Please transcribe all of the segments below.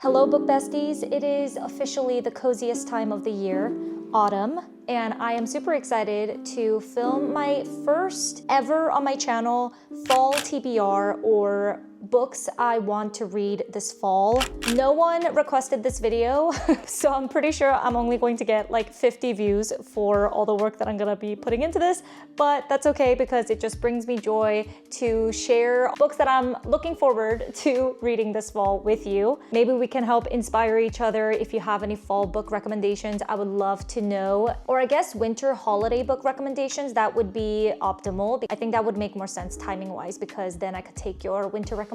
Hello book besties, it is officially the coziest time of the year, autumn, and I am super excited to film my first ever on my channel fall TBR, or books I want to read this fall. No one requested this video, so I'm pretty sure I'm only going to get like 50 views for all the work that I'm gonna be putting into this, but that's okay because it just brings me joy to share books that I'm looking forward to reading this fall with you. Maybe we can help inspire each other. If you have any fall book recommendations, I would love to know. Or I guess winter holiday book recommendations, that would be optimal. I think that would make more sense timing-wise, because then I could take your winter recommendations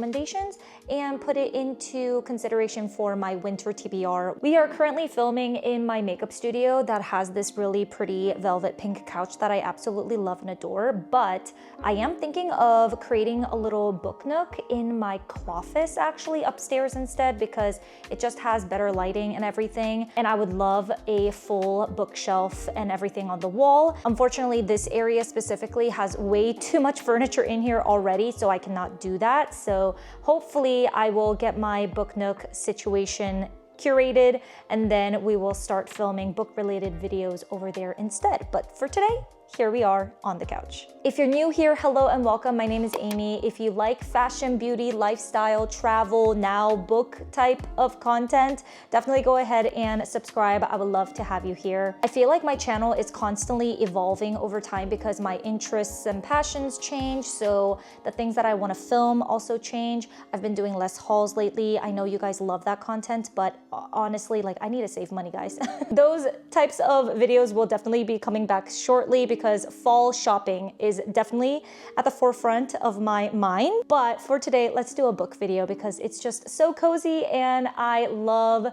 and put it into consideration for my winter TBR. We are currently filming in my makeup studio that has this really pretty velvet pink couch that I absolutely love and adore, but I am thinking of creating a little book nook in my cloffice, actually upstairs instead, because it just has better lighting and everything, and I would love a full bookshelf and everything on the wall. Unfortunately, this area specifically has way too much furniture in here already, so I cannot do that. So hopefully I will get my book nook situation curated, and then we will start filming book-related videos over there instead. But for today, here we are on the couch. If you're new here, hello and welcome. My name is Amy. If you like fashion, beauty, lifestyle, travel, now book type of content, definitely go ahead and subscribe. I would love to have you here. I feel like my channel is constantly evolving over time because my interests and passions change, so the things that I want to film also change. I've been doing less hauls lately. I know you guys love that content, but honestly, like, I need to save money, guys. Those types of videos will definitely be coming back shortly because fall shopping is definitely at the forefront of my mind. But for today, let's do a book video because it's just so cozy, and I love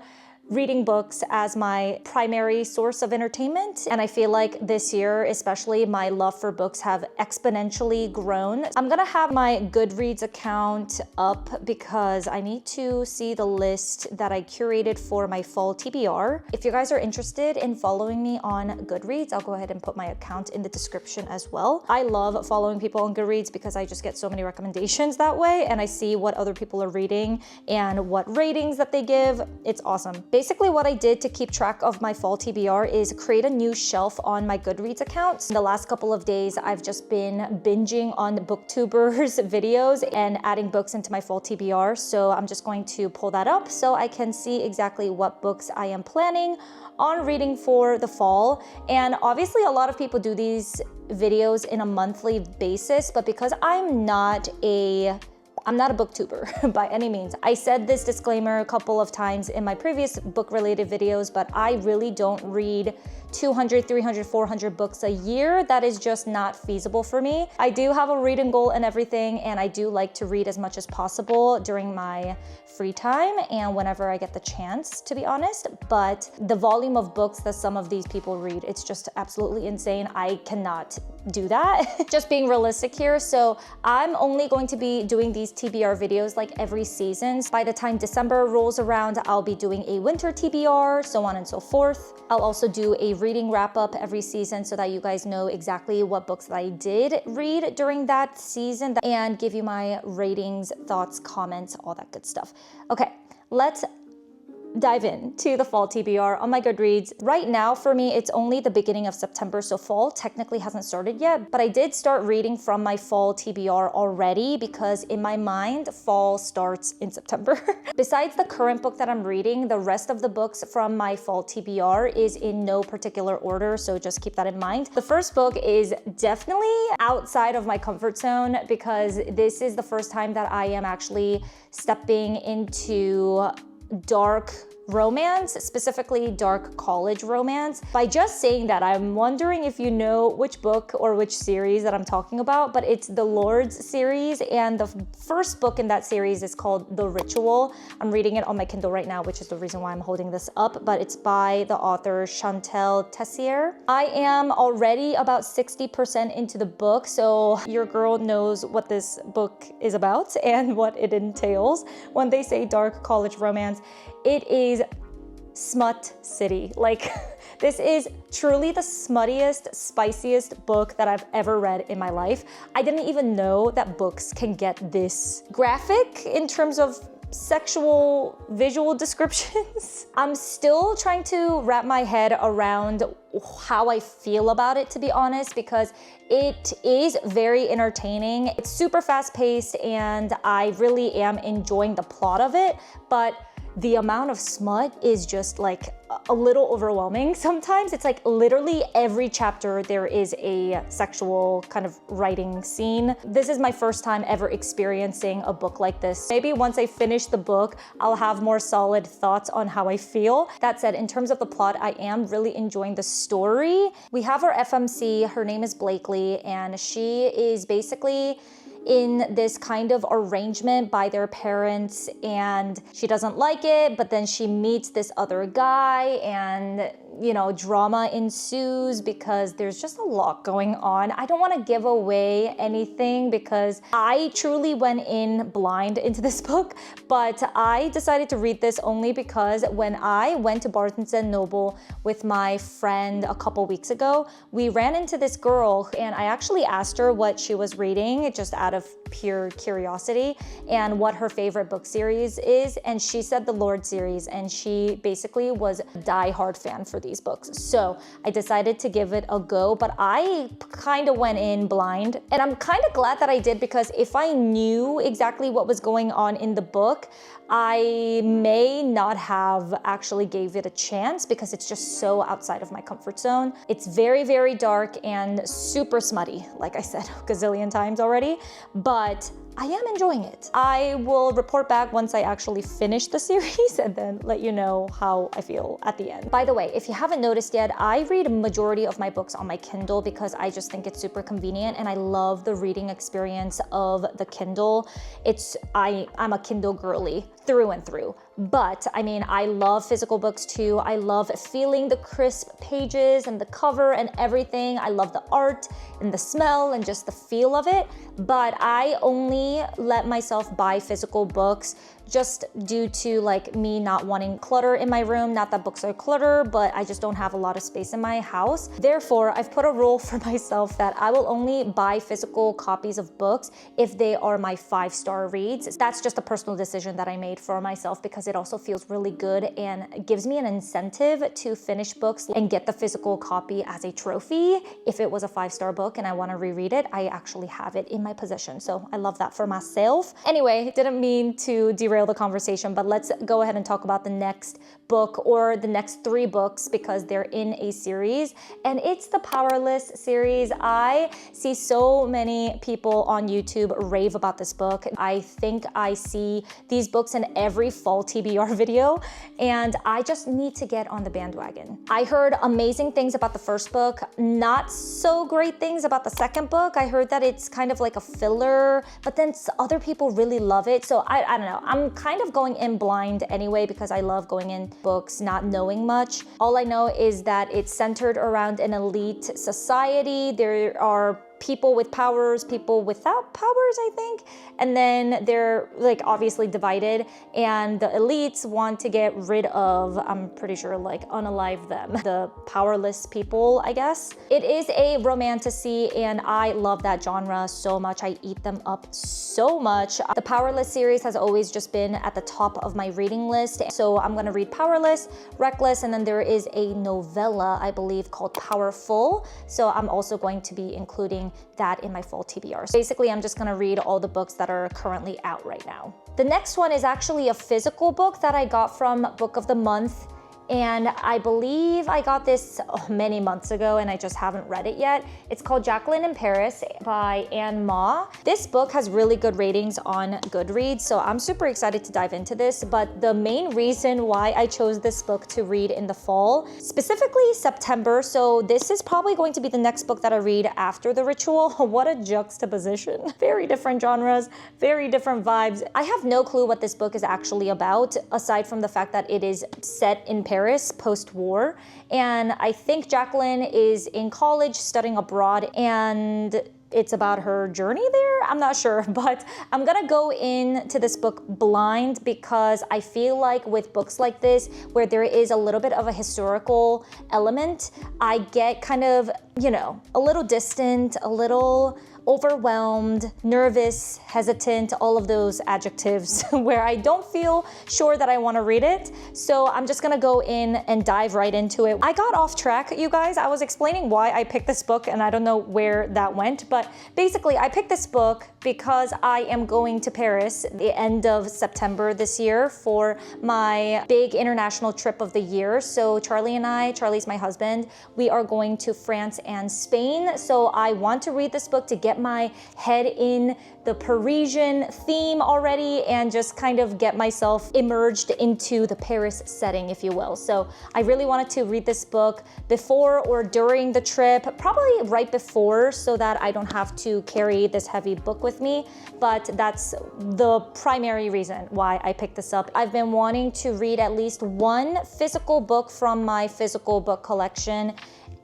reading books as my primary source of entertainment. And I feel like this year, especially, my love for books have exponentially grown. I'm gonna have my Goodreads account up because I need to see the list that I curated for my fall TBR. If you guys are interested in following me on Goodreads, I'll go ahead and put my account in the description as well. I love following people on Goodreads because I just get so many recommendations that way, and I see what other people are reading and what ratings that they give. It's awesome. Basically, what I did to keep track of my fall TBR is create a new shelf on my Goodreads account. In the last couple of days, I've just been binging on booktubers videos and adding books into my fall TBR. So I'm just going to pull that up so I can see exactly what books I am planning on reading for the fall. And obviously a lot of people do these videos in a monthly basis, but because I'm not a booktuber by any means. I said this disclaimer a couple of times in my previous book-related videos, but I really don't read 200, 300, 400 books a year. That is just not feasible for me. I do have a reading goal and everything, and I do like to read as much as possible during my free time and whenever I get the chance, to be honest. But the volume of books that some of these people read, it's just absolutely insane. I cannot do that. Just being realistic here. So I'm only going to be doing these TBR videos like every season. By the time December rolls around, I'll be doing a winter TBR, so on and so forth. I'll also do a reading wrap up every season so that you guys know exactly what books that I did read during that season and give you my ratings, thoughts, comments, all that good stuff. Okay, let's dive in to the fall TBR on my Goodreads. Right now for me, it's only the beginning of September, so fall technically hasn't started yet, but I did start reading from my fall TBR already because in my mind, fall starts in September. Besides the current book that I'm reading, the rest of the books from my fall TBR is in no particular order, so just keep that in mind. The first book is definitely outside of my comfort zone because this is the first time that I am actually stepping into dark romance, specifically dark college romance. By just saying that, I'm wondering if you know which book or which series that I'm talking about, but it's the Lords series, and the first book in that series is called The Ritual. I'm reading it on my Kindle right now, which is the reason why I'm holding this up, but it's by the author Chantal Tessier. I am already about 60% into the book, so your girl knows what this book is about and what it entails. When they say dark college romance, it is smut city. Like, this is truly the smuttiest, spiciest book that I've ever read in my life. I didn't even know that books can get this graphic in terms of sexual visual descriptions. I'm still trying to wrap my head around how I feel about it, to be honest, because it is very entertaining. It's super fast paced and I really am enjoying the plot of it, but the amount of smut is just like a little overwhelming sometimes. It's like literally every chapter there is a sexual kind of writing scene. This is my first time ever experiencing a book like this. Maybe once I finish the book, I'll have more solid thoughts on how I feel. That said, in terms of the plot, I am really enjoying the story. We have our FMC, her name is Blakely, and she is basically in this kind of arrangement by their parents and she doesn't like it, but then she meets this other guy and drama ensues because there's just a lot going on. I don't want to give away anything because I truly went in blind into this book, but I decided to read this only because when I went to Barnes & Noble with my friend a couple weeks ago, we ran into this girl and I actually asked her what she was reading just out of pure curiosity and what her favorite book series is, and she said the Lord series, and she basically was a die-hard fan for these books. So I decided to give it a go, but I kind of went in blind, and I'm kind of glad that I did because if I knew exactly what was going on in the book, I may not have actually gave it a chance because it's just so outside of my comfort zone. It's very, very dark and super smutty, like I said a gazillion times already, but I am enjoying it. I will report back once I actually finish the series and then let you know how I feel at the end. By the way, if you haven't noticed yet, I read a majority of my books on my Kindle because I just think it's super convenient and I love the reading experience of the Kindle. I'm a Kindle girly through and through. But I mean, I love physical books too. I love feeling the crisp pages and the cover and everything. I love the art and the smell and just the feel of it. But I only let myself buy physical books just due to like me not wanting clutter in my room. Not that books are clutter, but I just don't have a lot of space in my house. Therefore, I've put a rule for myself that I will only buy physical copies of books if they are my 5-star reads. That's just a personal decision that I made for myself because it also feels really good and gives me an incentive to finish books and get the physical copy as a trophy. If it was a 5-star book and I want to reread it, I actually have it in my possession. So I love that for myself. Anyway, didn't mean to derail the conversation, but let's go ahead and talk about the next book or the next 3 books because they're in a series, and it's the Powerless series. I see so many people on YouTube rave about this book. I think I see these books in every fall TBR video, and I just need to get on the bandwagon. I heard amazing things about the first book, not so great things about the second book. I heard that it's kind of like a filler, but then other people really love it. So I don't know. I'm kind of going in blind anyway because I love going in books not knowing much. All I know is that it's centered around an elite society. There are people with powers, people without powers, I think. And then they're like obviously divided and the elites want to get rid of, I'm pretty sure like unalive them, the powerless people, I guess. It is a romantasy and I love that genre so much. I eat them up so much. The Powerless series has always just been at the top of my reading list. So I'm gonna read Powerless, Reckless, and then there is a novella, I believe, called Powerful. So I'm also going to be including that in my fall TBR. So basically, I'm just gonna read all the books that are currently out right now. The next one is actually a physical book that I got from Book of the Month. And I believe I got this many months ago and I just haven't read it yet. It's called Jacqueline in Paris by Anne Ma. This book has really good ratings on Goodreads, so I'm super excited to dive into this. But the main reason why I chose this book to read in the fall, specifically September, so this is probably going to be the next book that I read after The Ritual. What a juxtaposition. Very different genres, very different vibes. I have no clue what this book is actually about, aside from the fact that it is set in Paris post-war, and I think Jacqueline is in college studying abroad and it's about her journey there. I'm not sure, but I'm gonna go into this book blind because I feel like with books like this, where there is a little bit of a historical element, I get kind of, a little distant, a little overwhelmed, nervous, hesitant, all of those adjectives where I don't feel sure that I want to read it. So I'm just gonna go in and dive right into it. I got off track, you guys. I was explaining why I picked this book and I don't know where that went, but basically I picked this book because I am going to Paris the end of September this year for my big international trip of the year. So Charlie's my husband, we are going to France and Spain. So I want to read this book to get my head in the Parisian theme already and just kind of get myself immersed into the Paris setting, if you will. So I really wanted to read this book before or during the trip, probably right before, so that I don't have to carry this heavy book with me. But that's the primary reason why I picked this up. I've been wanting to read at least one physical book from my physical book collection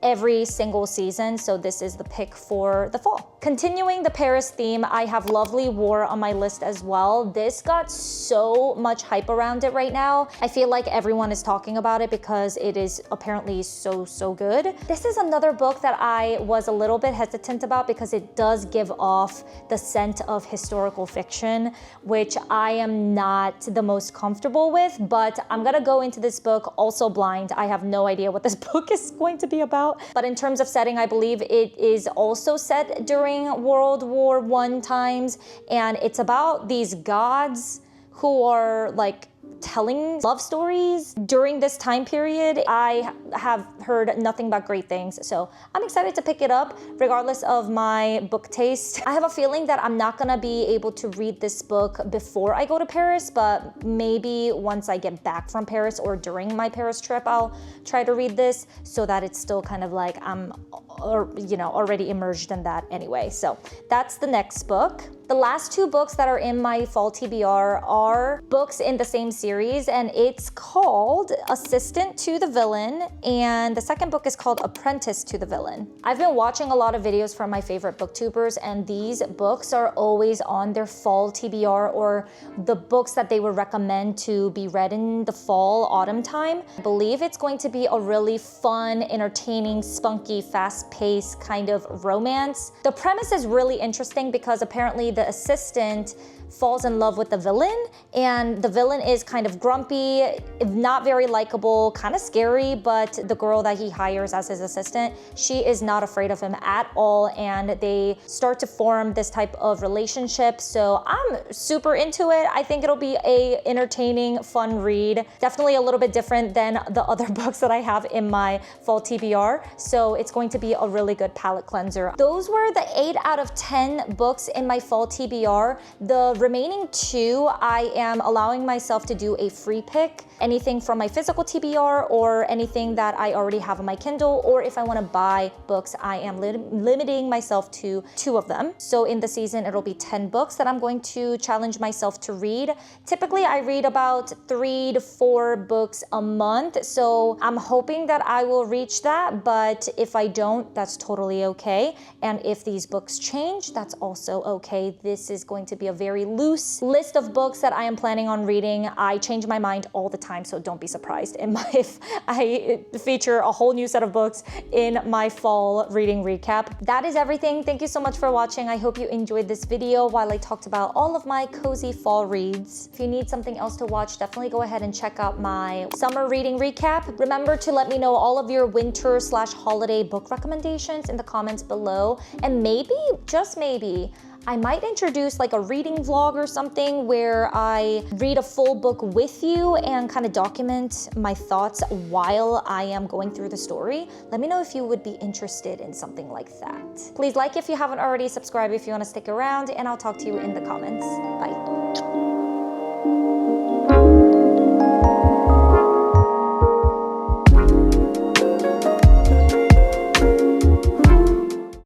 every single season, so this is the pick for the fall. Continuing the Paris theme, I have Lovely War on my list as well. This got so much hype around it right now. I feel like everyone is talking about it because it is apparently so good. This is another book that I was a little bit hesitant about because it does give off the scent of historical fiction, which I am not the most comfortable with, but I'm gonna go into this book also blind. I have no idea what this book is going to be about. But in terms of setting, I believe it is also set during World War I times, and it's about these gods who are like telling love stories during this time period. I have heard nothing but great things, so I'm excited to pick it up regardless of my book taste. I have a feeling that I'm not gonna be able to read this book before I go to Paris, but maybe once I get back from Paris or during my Paris trip, I'll try to read this so that it's still kind of like I'm already immersed in that anyway. So that's the next book. The last two books that are in my fall TBR are books in the same series, and it's called Assistant to the Villain, and the second book is called Apprentice to the Villain. I've been watching a lot of videos from my favorite booktubers, and these books are always on their fall TBR or the books that they would recommend to be read in the fall, autumn time. I believe it's going to be a really fun, entertaining, spunky, fast-paced kind of romance. The premise is really interesting because apparently the assistant falls in love with the villain, and the villain is kind of grumpy, not very likable, kind of scary, but the girl that he hires as his assistant, she is not afraid of him at all, and they start to form this type of relationship. So I'm super into it. I think it'll be a entertaining, fun read. Definitely a little bit different than the other books that I have in my fall TBR, so it's going to be a really good palate cleanser. Those were the 8 out of 10 books in my fall TBR. The remaining 2, I am allowing myself to do a free pick, anything from my physical TBR or anything that I already have on my Kindle, or if I want to buy books, I am limiting myself to 2 of them. So in the season, it'll be 10 books that I'm going to challenge myself to read. Typically, I read about 3 to 4 books a month, so I'm hoping that I will reach that, but if I don't, that's totally okay. And if these books change, that's also okay. This is going to be a very loose list of books that I am planning on reading. I change my mind all the time, so don't be surprised if I feature a whole new set of books in my fall reading recap. That is everything. Thank you so much for watching. I hope you enjoyed this video while I talked about all of my cozy fall reads. If you need something else to watch, definitely go ahead and check out my summer reading recap. Remember to let me know all of your winter/holiday book recommendations in the comments below, and maybe, just maybe, I might introduce like a reading vlog or something where I read a full book with you and kind of document my thoughts while I am going through the story. Let me know if you would be interested in something like that. Please like if you haven't already, subscribe if you want to stick around, and I'll talk to you in the comments. Bye.